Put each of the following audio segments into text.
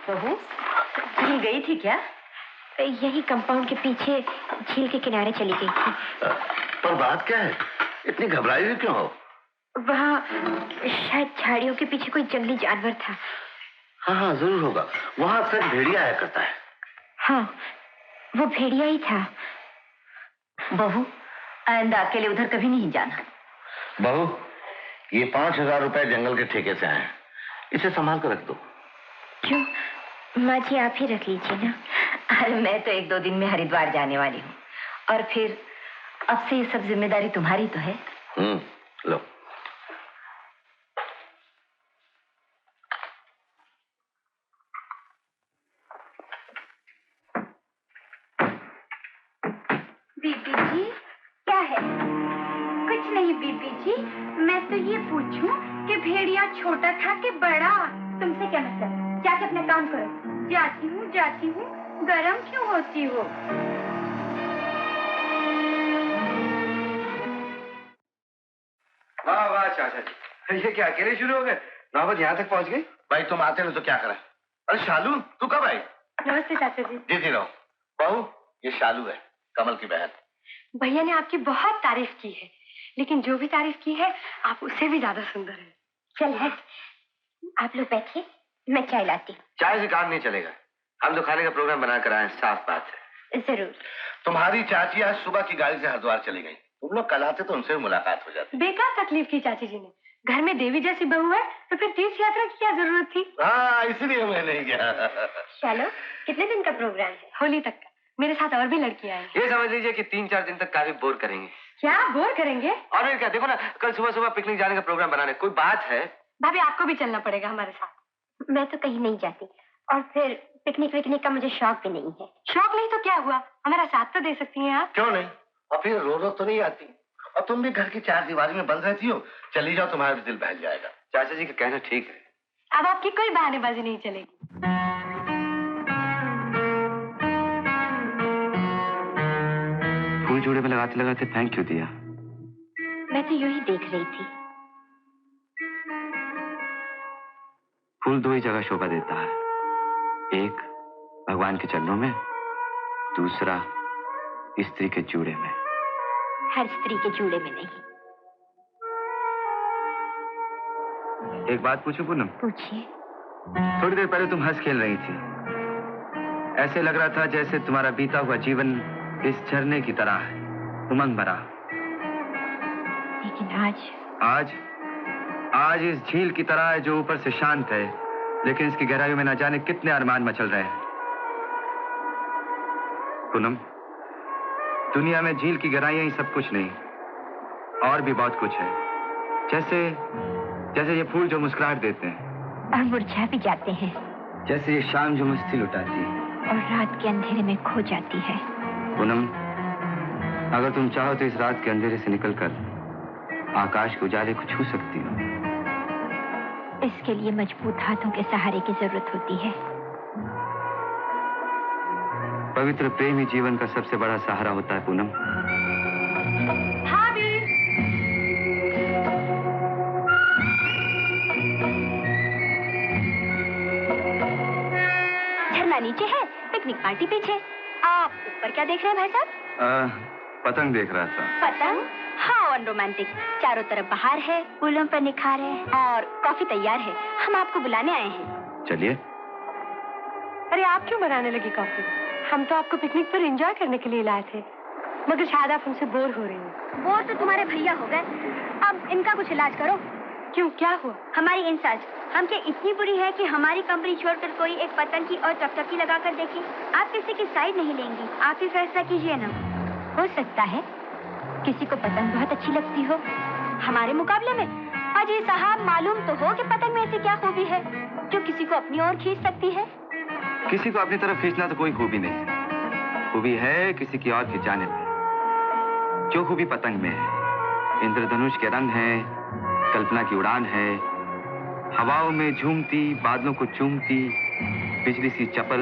बहू, झील गई थी क्या? यही कंपाउंड के पीछे झील के किनारे चली गई थी। पर बात क्या है? इतनी घबराई हुई क्यों हो? वहाँ शायद झाड़ियों के पीछे कोई जंगली जानवर था। हाँ हाँ, जरूर होगा। वहाँ अक्सर भेड़िया आया करता है। हाँ, वो भेड़िया ही था। बहू, आइंदा अकेले उधर कभी नहीं जाना। बहू, ये 5,000 रुपए जंगल के ठेके से आए, इसे संभाल कर रख दो। क्यों? माँ जी आप ही रख लीजिए ना। अरे मैं तो 1-2 दिन में हरिद्वार जाने वाली हूँ, और फिर अब से ये सब जिम्मेदारी तुम्हारी तो है। लो। बीबी जी, क्या है? कुछ नहीं बीबी जी, मैं तो ये पूछूं कि भेड़िया छोटा था कि बड़ा? तुमसे क्या मतलब? जाके अपना काम करो। जाती हूँ, गरम क्यों होती हो? वाह वाह चाचा जी, ये क्या अकेले शुरू हो गए? नौबत यहाँ तक पहुँच गई? भाई तुम आते नहीं तो क्या करें? अरे शालू, तू कब आई? नमस्ते चाचा जी। जी रहो। बहू, ये शालू है, कमल की बहन। भैया ने आपकी बहुत तारीफ की है, लेकिन जो भी तारीफ की है आप उससे भी ज्यादा सुंदर है। चल है, आप लोग बैठिए, मैं चाय लाती। चाय से काम नहीं चलेगा, हम तो खाने का प्रोग्राम बना कर आए, साफ बात है। जरूर। तुम्हारी चाची आज सुबह की गाड़ी से हरिद्वार चली गई। तुम लोग कल आते तो उनसे मुलाकात हो जाती। बेकार तकलीफ की चाची जी ने। घर में देवी जैसी बहू है तो फिर तीर्थ यात्रा की क्या जरूरत थी? हाँ, इसलिए मैं नहीं गया। चलो, कितने दिन का प्रोग्राम है? होली तक का। मेरे साथ और भी लड़कियां आएंगी। ये समझ लीजिए कि 3-4 दिन तक काफी बोर करेंगे। क्या बोर करेंगे? और क्या, देखो ना, कल सुबह पिकनिक जाने का प्रोग्राम बनाने, कोई बात है? भाभी आपको भी चलना पड़ेगा हमारे साथ। मैं तो कहीं नहीं जाती, और फिर पिकनिक विकनिक का मुझे शौक भी नहीं है। शौक नहीं तो क्या हुआ, हमारा साथ तो दे सकती हैं आप। क्यों नहीं? और फिर रो तो नहीं आती? और तुम भी घर की 4 दीवारी में बंद रहती हो। चली जाओ, तुम्हारा भी दिल बहल जाएगा। चाचा जी का कहना ठीक है। अब आपकी कोई बहानेबाजी नहीं चलेगी। फूल जोड़े में लगाते लगाते फेंक क्यों दिया? मैं तो यूं ही देख रही थी। फूल 2 ही जगह शोभा देता है, एक भगवान के चरणों में, दूसरा स्त्री के जूड़े में। हर स्त्री के जूड़े में नहीं। एक बात पूछूं पूनम? पूछिए। थोड़ी देर पहले तुम हंस खेल रही थी, ऐसे लग रहा था जैसे तुम्हारा बीता हुआ जीवन इस झरने की तरह है, उमंग भरा। लेकिन आज इस झील की तरह है जो ऊपर से शांत है, लेकिन इसकी गहराइयों में न जाने कितने अरमान मचल रहे हैं। पूनम, दुनिया में झील की गहराइयां ही सब कुछ नहीं, और भी बहुत कुछ है। जैसे ये फूल जो मुस्कुराहट देते हैं और मुरझा भी जाते हैं, जैसे ये शाम जो मस्ती लुटाती है और रात के अंधेरे में खो जाती है। पूनम, अगर तुम चाहो तो इस रात के अंधेरे से निकलकर आकाश के उजाले को छू सकती हो। इसके लिए मजबूत हाथों के सहारे की जरूरत होती है। पवित्र प्रेम ही जीवन का सबसे बड़ा सहारा होता है पूनम। भाभी, झरना नीचे है, पिकनिक पार्टी पीछे। आप ऊपर क्या देख रहे हैं भाई साहब? पतंग देख रहा था। पतंग? हाँ, रोमांटिक। चारों तरफ बहार है, फूलों पर निखार है, और कॉफी तैयार है। हम आपको बुलाने आए हैं। चलिए। अरे आप क्यों बनाने लगी कॉफी? हम तो आपको पिकनिक पर एंजॉय करने के लिए लाए थे, मगर शायद आप हमसे बोर हो रही हैं। बोर तो तुम्हारे भैया हो गए, अब इनका कुछ इलाज करो। क्यों, क्या हुआ? हमारी इंचार्ज हमसे इतनी बुरी है कि हमारी कंपनी छोड़कर कोई एक पतंग की और टकटकी लगा कर देखे। आप किसी की साइड नहीं लेंगी, आप ही फैसला कीजिए ना। हो सकता है किसी को पतंग बहुत अच्छी लगती हो हमारे मुकाबले में। अजय साहब, मालूम तो हो कि पतंग में ऐसी क्या खूबी है जो किसी को अपनी ओर खींच सकती है? किसी को अपनी तरफ खींचना तो कोई खूबी नहीं, खूबी है किसी की और खिंचाने में। जो खूबी पतंग में है, इंद्रधनुष के रंग है, कल्पना की उड़ान है, हवाओं में झूमती, बादलों को चूमती, बिजली सी चपल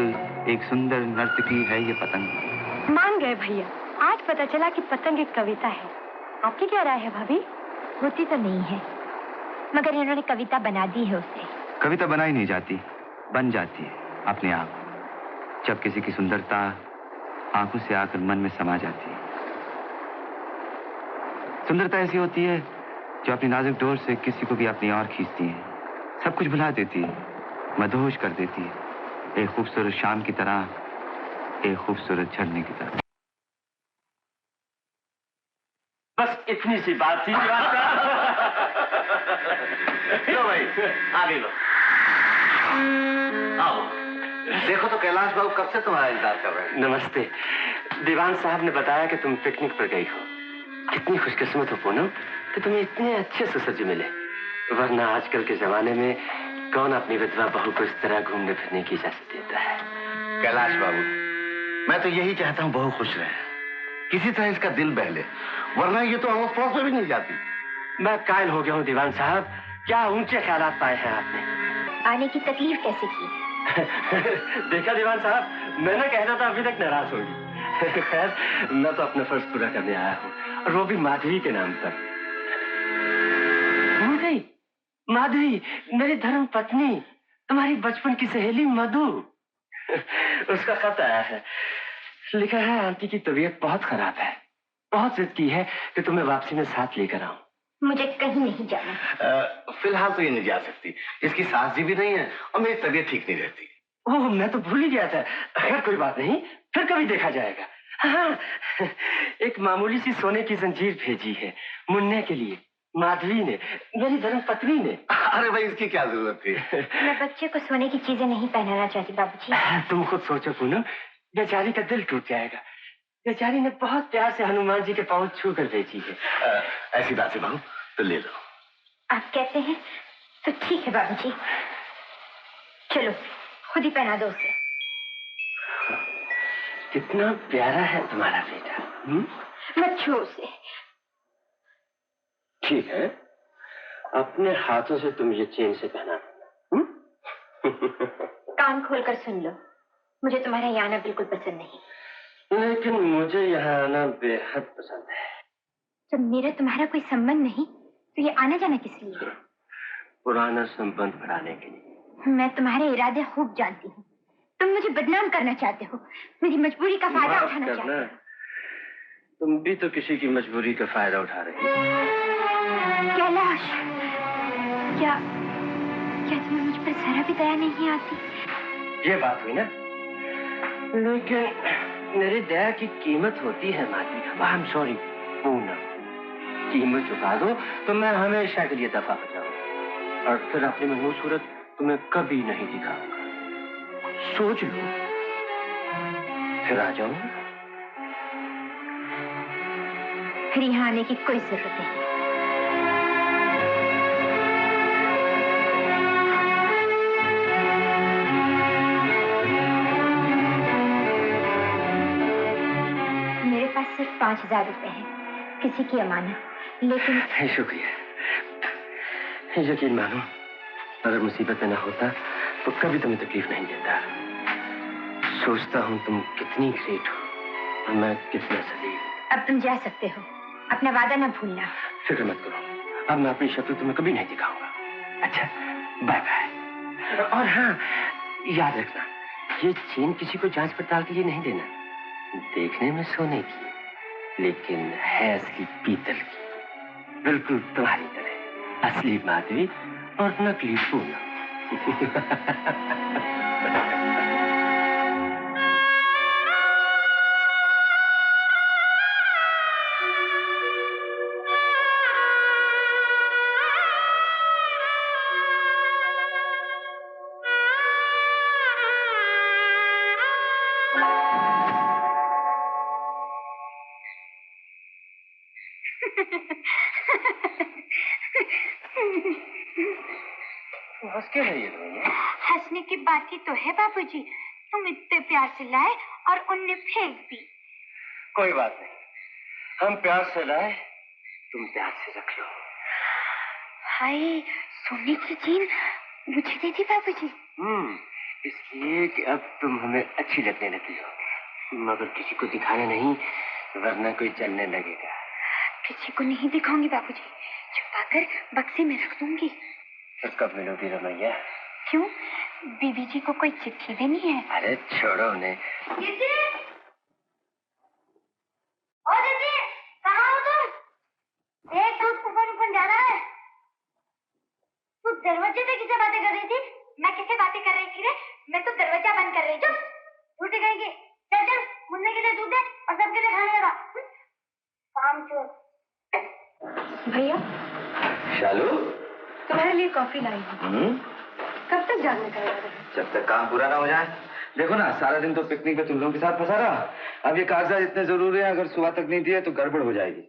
एक सुंदर नर्तकी है ये पतंग। मान गए भैया, आज पता चला कि पतंग एक कविता है। आपकी क्या राय है भाभी? होती तो नहीं है, मगर इन्होंने कविता बना दी है उसे। कविता बनाई नहीं जाती, बन जाती है। अपने आप, जब किसी की सुंदरता आंखों से आकर मन में समा जाती है। सुंदरता ऐसी होती है जो अपनी नाजुक डोर से किसी को भी अपनी ओर खींचती है, सब कुछ भुला देती है, मदहोश कर देती है, एक खूबसूरत शाम की तरह, एक खूबसूरत झरने की तरह। बस इतनी सी बात थी। लो भाई, आगे लो। आओ। देखो तो कैलाश बाबू कब से तुम्हारा इंतजार कर रहे हैं। नमस्ते। दीवान साहब ने बताया कि तुम पिकनिक पर गई हो। कितनी खुशकिस्मत हो पूनम कि तुम्हें इतने अच्छे सुसज्ज मिले, वरना आजकल के जमाने में कौन अपनी विधवा बहू को इस तरह घूमने फिरने की इजाजत देता है। कैलाश बाबू, मैं तो यही चाहता हूँ बहू खुश रहे, किसी तरह इसका दिल बहले, वरना ये तो अड़ोस पड़ोस में भी नहीं जाती। मैं कायल हो गया हूँ दीवान साहब, क्या ऊंचे ख्यालात पाए हैं आपने। आने की तकलीफ कैसे की? देखा दीवान साहब, मैंने कहना था अभी तक नाराज होगी। खैर, मैं तो अपना फर्ज पूरा करने आया हूँ, और वो भी माधवी के नाम पर। भूल गई? माधवी, मेरी धर्म पत्नी, तुम्हारी बचपन की सहेली मधु। उसका खत आया है, लिखा है आंटी की तबीयत बहुत खराब है, बहुत जिद की है कि तुम्हें वापसी में साथ लेकर आऊं। मुझे कहीं नहीं जाना। फिलहाल तो ये नहीं जा सकती, इसकी सास जी भी नहीं है और मेरी तबीयत ठीक नहीं रहती। ओह, मैं तो भूल ही गया था। खैर कोई बात नहीं, फिर कभी देखा जाएगा। हाँ, एक मामूली सी सोने की जंजीर भेजी है मुन्ने के लिए, माधवी ने, मेरी धर्म पत्नी ने। अरे भाई, इसकी क्या जरूरत थी। मैं बच्चे को सोने की चीजें नहीं पहनाना चाहती बाबूजी। तुम खुद सोचो पूनम, बेचारी का दिल टूट जाएगा। बेचारी ने बहुत प्यार से हनुमान जी के पांव छू कर भेजी है। ऐसी बात है बहू, तो ले लो। आप कहते हैं तो ठीक है बाबूजी, चलो खुद ही पहना दो उसे। कितना प्यारा है तुम्हारा बेटा। मत छू उसे। ठीक है, अपने हाथों से तुम ये चेन से पहना। कान खोलकर सुन लो, मुझे तुम्हारा यहाँ आना बिल्कुल पसंद नहीं। लेकिन मुझे यहाँ आना बेहद पसंद है। जब मेरा तुम्हारा कोई संबंध नहीं तो ये आना जाना किस लिए? पुराना संबंध बढ़ाने के लिए। मैं तुम्हारे इरादे खूब जानती हूँ। तुम मुझे बदनाम करना चाहते हो, मेरी मजबूरी का फायदा उठाना चाहते हो। तुम भी तो किसी की मजबूरी का फायदा उठा रही हो। कैलाश, क्या तुम्हें मुझ पर जरा भी दया नहीं आती? ये बात हुई ना, लेकिन मेरी दया की कीमत होती है Madhavi. I am sorry Poonam, कीमत चुका दो तो मैं हमेशा के लिए दफा हो जाऊंगा, और फिर अपनी मनहूस सूरत तुम्हें कभी नहीं दिखाऊंगा। सोच लो, फिर आ जाऊंगा। फिर यहाँ आने की कोई जरूरत नहीं। मेरे पास सिर्फ 5,000 रुपए हैं, किसी की अमानत, लेकिन। शुक्रिया, यकीन मानो, अगर मुसीबत में ना होता तो कभी तुम्हें तकलीफ नहीं देता। सोचता हूँ तुम कितनी ग्रेट हो और मैं कितना सलीम। अब तुम जा सकते हो, अपना वादा ना भूलना। फिक्र मत करो, अब मैं अपनी शक्ल तुम्हें कभी नहीं दिखाऊंगा। अच्छा, बाय बाय। और हाँ, याद रखना, ये चेन किसी को जांच पड़ताल के लिए नहीं देना। देखने में सोने की, लेकिन है असली पीतल की, बिल्कुल तुम्हारी तरह, असली माधवी और नकली पूनम। हंस के रही है। हंसने की बात ही तो है बाबूजी, तुम इतने प्यार से लाए और उनने फेंक दी। कोई बात नहीं, हम प्यार से लाए, तुम प्यार से रख लो। हाय, सोने की चेन मुझे दे दी बाबूजी। इसलिए कि अब तुम हमें अच्छी लगने लगी हो, मगर किसी को दिखाना नहीं, वरना कोई चलने लगेगा। किसी को नहीं दिखाऊंगी बाबूजी, छुपाकर बक्से में रख दूंगी। फिर कब मिलोगी रमैया? क्यों? बीवी जी को कोई चिट्ठी देनी है। अरे छोड़ो उन्हें। दीदी, ओ दीदी, कहाँ हो तुम? देख तो कौन जा रहा है? तू दरवाजे पे किससे बातें कर रही थी? मैं किससे बातें कर रही थी रे? मैं तो दरवाजा बंद कर रही थी। झूठी कहेंगे। चल चल, मुन्ने के लिए दूध दे और सबके लिए खाने लगा। काम चोर। भैया, शालू, तुम्हारे लिए कॉफी लाई हूँ। कब तक जानने का इरादा है? जब तक काम पूरा ना हो जाए। देखो ना, सारा दिन तो पिकनिक पे तुम लोगों के साथ फंसा रहा। अब ये कागजात इतने जरूरी हैं, अगर सुबह तक नहीं दिए तो गड़बड़ हो जाएगी।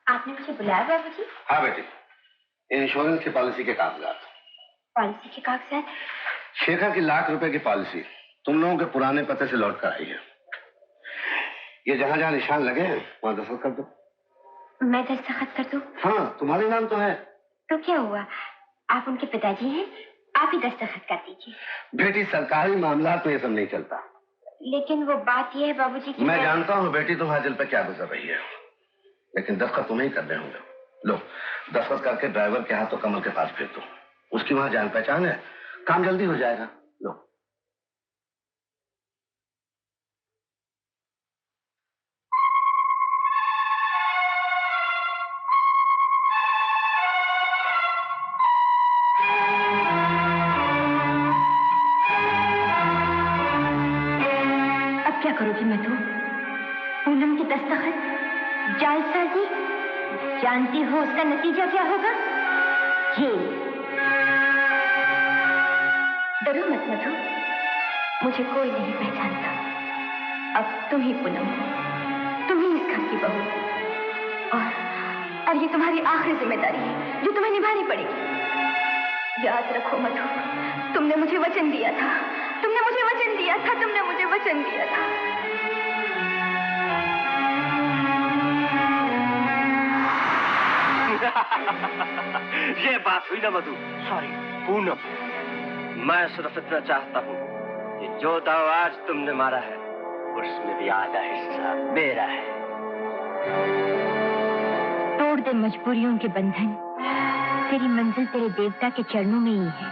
आपने मुझे बुलाया बाबूजी? हाँ बेटी, इंश्योरेंस की पॉलिसी के कागजात। पॉलिसी के कागजात? शेखर की ₹1,00,000 की पॉलिसी तुम लोगों के पुराने पते से लौट कर आई है। ये जहां जहां निशान लगे हैं वहां दस्तखत कर दो। मैं दस्तखत कर दूं? हाँ, तुम्हारे नाम तो है। तो क्या हुआ? आप उनके पिताजी हैं, आप ही दस्तखत कर दीजिए। बेटी, सरकारी मामला में ये सब नहीं चलता। लेकिन वो बात ये है बाबूजी कि मैं जानता हूँ बेटी तुम्हारे दिल पे क्या गुजर रही है, लेकिन दस्तखत तुम्हें ही करने होंगे। लो, दस्तखत करके ड्राइवर के हाथों कमल के पास भेज दो। उसकी वहां जान पहचान है, काम जल्दी हो जाएगा। लो। अब क्या करोगी मधु? पूनम की दस्तखत, जालसाजी, जानती हो उसका नतीजा क्या होगा? ये डरो मत मधु, मुझे कोई नहीं पहचानता। अब तुम ही पूनम हो, तुम ही इस घर की बहू हो। और ये तुम्हारी आखिरी जिम्मेदारी है जो तुम्हें निभानी पड़ेगी। याद रखो मधु, तुमने मुझे वचन दिया था, तुमने मुझे वचन दिया था, तुमने मुझे वचन दिया था। ये बात हुई ना मधु, सॉरी पूनम। मैं सिर्फ इतना चाहता हूँ कि जो दाव आज तुमने मारा है उसमें भी आधा हिस्सा मेरा है। तोड़ दे मजबूरियों के बंधन, तेरी मंजिल तेरे देवता के चरणों में ही है।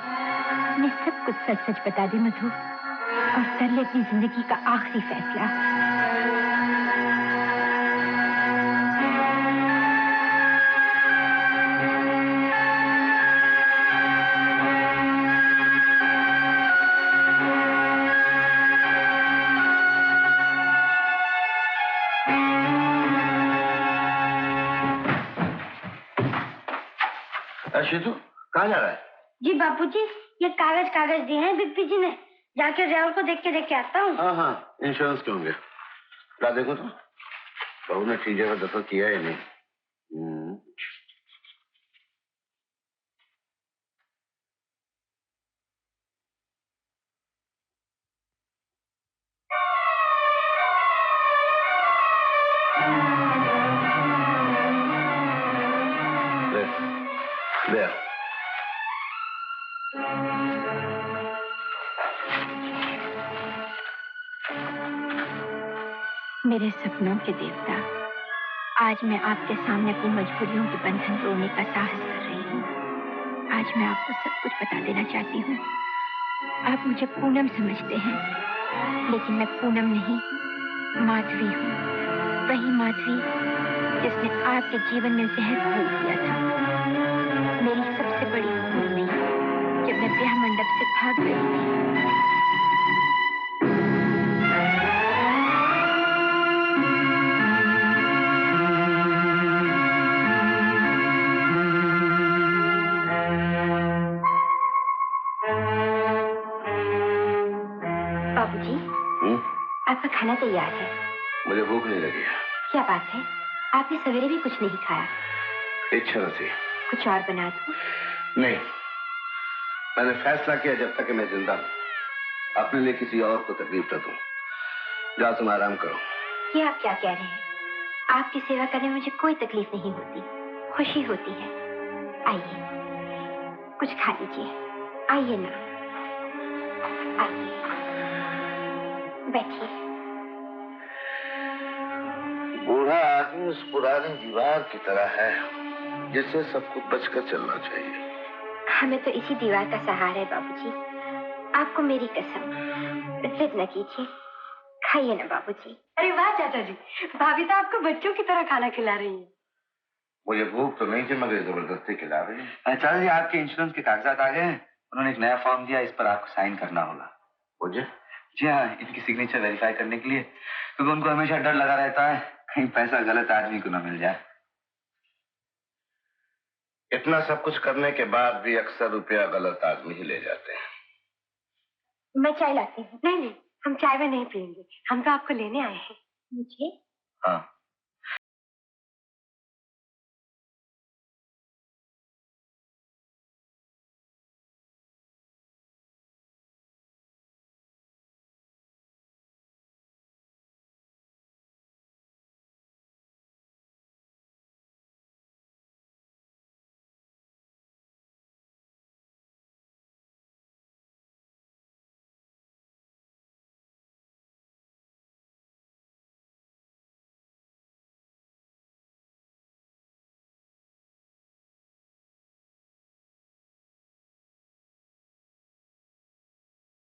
मैं सब कुछ सच सच बता दे मधु, और कर ले अपनी जिंदगी का आखिरी फैसला। शीतू, कहाँ जा रहा है? जी बापूजी, ये कागज दिए हैं बिप्पी जी ने, जाके ड्राइवर को देख के आता हूँ। हाँ हाँ, इंश्योरेंस के होंगे। क्या देखो तो, बहू ने चीजें का दस्तखत किया ही नहीं। मेरे सपनों के देवता, आज मैं आपके सामने अपनी मजबूरियों के बंधन तोड़ने का साहस कर रही हूँ। आज मैं आपको सब कुछ बता देना चाहती हूँ। आप मुझे पूनम समझते हैं, लेकिन मैं पूनम नहीं, माधवी हूँ। वही माधवी जिसने आपके जीवन में जहर घोल दिया था। मेरी सबसे बड़ी भूल हुई जब मैं ब्याह मंडप से भाग गई थी। बाबूजी, आपका खाना तैयार है। मुझे भूख नहीं लगी। क्या बात है, आपने सवेरे भी कुछ नहीं खाया? इच्छा न थी। कुछ और बना दूं? नहीं, मैंने फैसला किया जब तक कि मैं जिंदा हूं, अपने लिए किसी और को तकलीफ न दूं। जाओ तुम आराम करो। ये आप क्या कह रहे हैं? आपकी सेवा करने में मुझे कोई तकलीफ नहीं होती, खुशी होती है। आइए, कुछ खा लीजिए। आइए ना, आइए, बैठिए। बूढ़ा आदमी उस पुरानी दीवार की तरह है जिससे सब कुछ बचकर चलना चाहिए। हमें तो इसी दीवार का सहारा है बाबूजी। आपको मेरी कसम, जिद न कीजिए, खाइए ना बाबूजी। अरे वाह चाचा जी, भाभी तो आपको बच्चों की तरह खाना खिला रही है। मुझे भूख तो नहीं थी मगर जबरदस्ती खिला रही है। चाचा जी, आपके इंश्योरेंस के कागजात आ गए हैं। उन्होंने एक नया फॉर्म दिया, इस पर आपको साइन करना होगा। मुझे? जी हाँ, इनकी सिग्नेचर वेरीफाई करने के लिए, क्योंकि उनको हमेशा डर लगा रहता है कहीं पैसा गलत आदमी को ना मिल जाए। इतना सब कुछ करने के बाद भी अक्सर रुपया गलत आदमी ही ले जाते हैं। मैं चाय लाती हूँ। नहीं नहीं, हम चाय में नहीं पियेंगे, हम तो आपको लेने आए हैं। मुझे? हाँ,